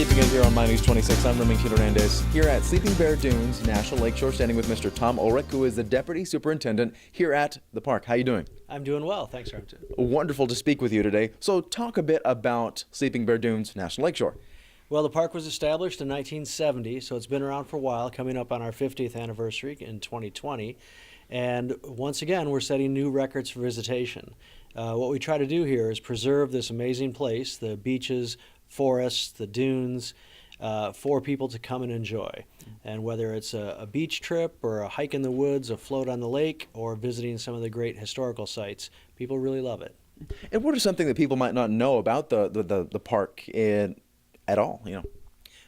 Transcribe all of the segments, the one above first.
keeping it here on My News 26. I'm Remington Hernandez here at Sleeping Bear Dunes National Lakeshore, standing with Mr. Tom Ulrich, who is the Deputy Superintendent here at the park. How you doing? I'm doing well. Thanks, Remington. Wonderful to speak with you today. So talk a bit about Sleeping Bear Dunes National Lakeshore. Well, the park was established in 1970, so it's been around for a while, coming up on our 50th anniversary in 2020. And once again, we're setting new records for visitation. What we try to do here is preserve this amazing place, the beaches, forests, the dunes, for people to come and enjoy. And whether it's a beach trip or a hike in the woods, a float on the lake, or visiting some of the great historical sites, people really love it. And what is something that people might not know about the park at all, you know?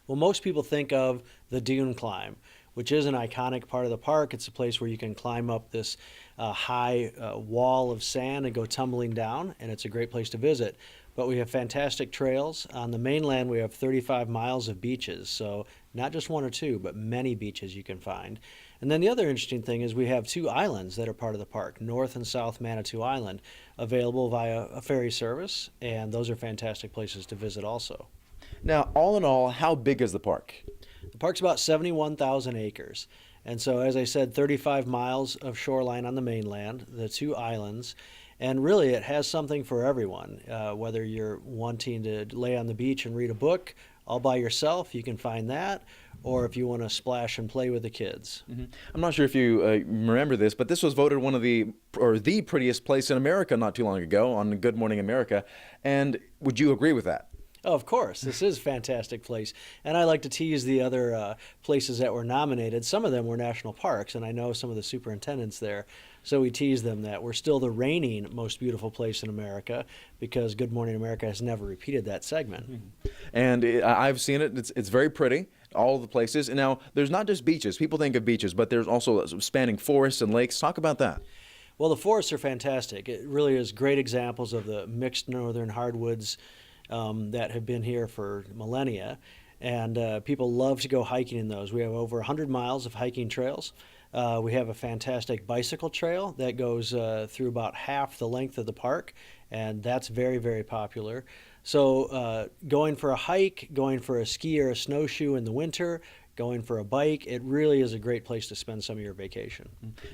Well, most people think of the dune climb, which is an iconic part of the park. It's a place where you can climb up this high wall of sand and go tumbling down, and it's a great place to visit. But we have fantastic trails. On the mainland, we have 35 miles of beaches, so not just one or two, but many beaches you can find. And then the other interesting thing is we have two islands that are part of the park, North and South Manitou Island, available via a ferry service, and those are fantastic places to visit also. Now, all in all, how big is the park? The park's about 71,000 acres. And so, as I said, 35 miles of shoreline on the mainland, the two islands. And really, it has something for everyone. Whether you're wanting to lay on the beach and read a book all by yourself, you can find that. Or if you want to splash and play with the kids. Mm-hmm. I'm not sure if you remember this, but this was voted one of the prettiest place in America not too long ago on Good Morning America. And would you agree with that? Oh, of course. This is a fantastic place. And I like to tease the other places that were nominated. Some of them were national parks, and I know some of the superintendents there. So we tease them that we're still the reigning most beautiful place in America because Good Morning America has never repeated that segment. Mm-hmm. And I've seen it. It's very pretty, all of the places. And now, there's not just beaches. People think of beaches, but there's also spanning forests and lakes. Talk about that. Well, the forests are fantastic. It really is great examples of the mixed northern hardwoods that have been here for millennia, and people love to go hiking in those. We have over 100 miles of hiking trails. We have a fantastic bicycle trail that goes through about half the length of the park, and that's very, very popular. So going for a hike, going for a ski or a snowshoe in the winter, going for a bike, it really is a great place to spend some of your vacation.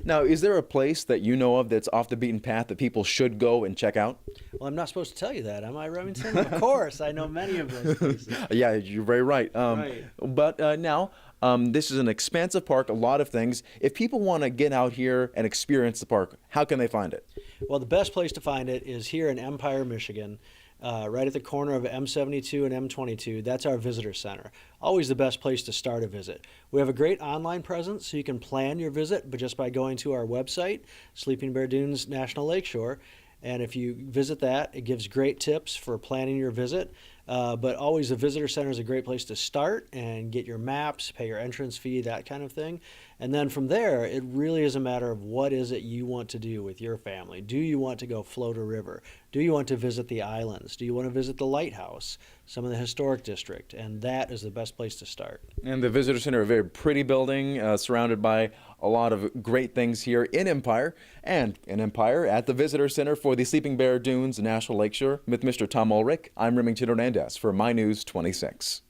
Now, is there a place that you know of that's off the beaten path that people should go and check out? Well, I'm not supposed to tell you that, am I, Remington? Of course, I know many of those places. Yeah, you're very right. Right. But now, this is an expansive park, a lot of things. If people want to get out here and experience the park, how can they find it? Well, the best place to find it is here in Empire, Michigan. Right at the corner of M72 and M22. That's our visitor center. Always the best place to start a visit. We have a great online presence, so you can plan your visit, but just by going to our website, Sleeping Bear Dunes National Lakeshore. And if you visit that, it gives great tips for planning your visit. But always the visitor center is a great place to start and get your maps, pay your entrance fee, that kind of thing. And then from there, it really is a matter of what is it you want to do with your family. Do you want to go float a river? Do you want to visit the islands? Do you want to visit the lighthouse, some of the historic district? And that is the best place to start. And the visitor center, a very pretty building surrounded by a lot of great things here in Empire. And in Empire at the visitor center for the Sleeping Bear Dunes National Lakeshore with Mr. Tom Ulrich, I'm Remington Hernandez for My News 26.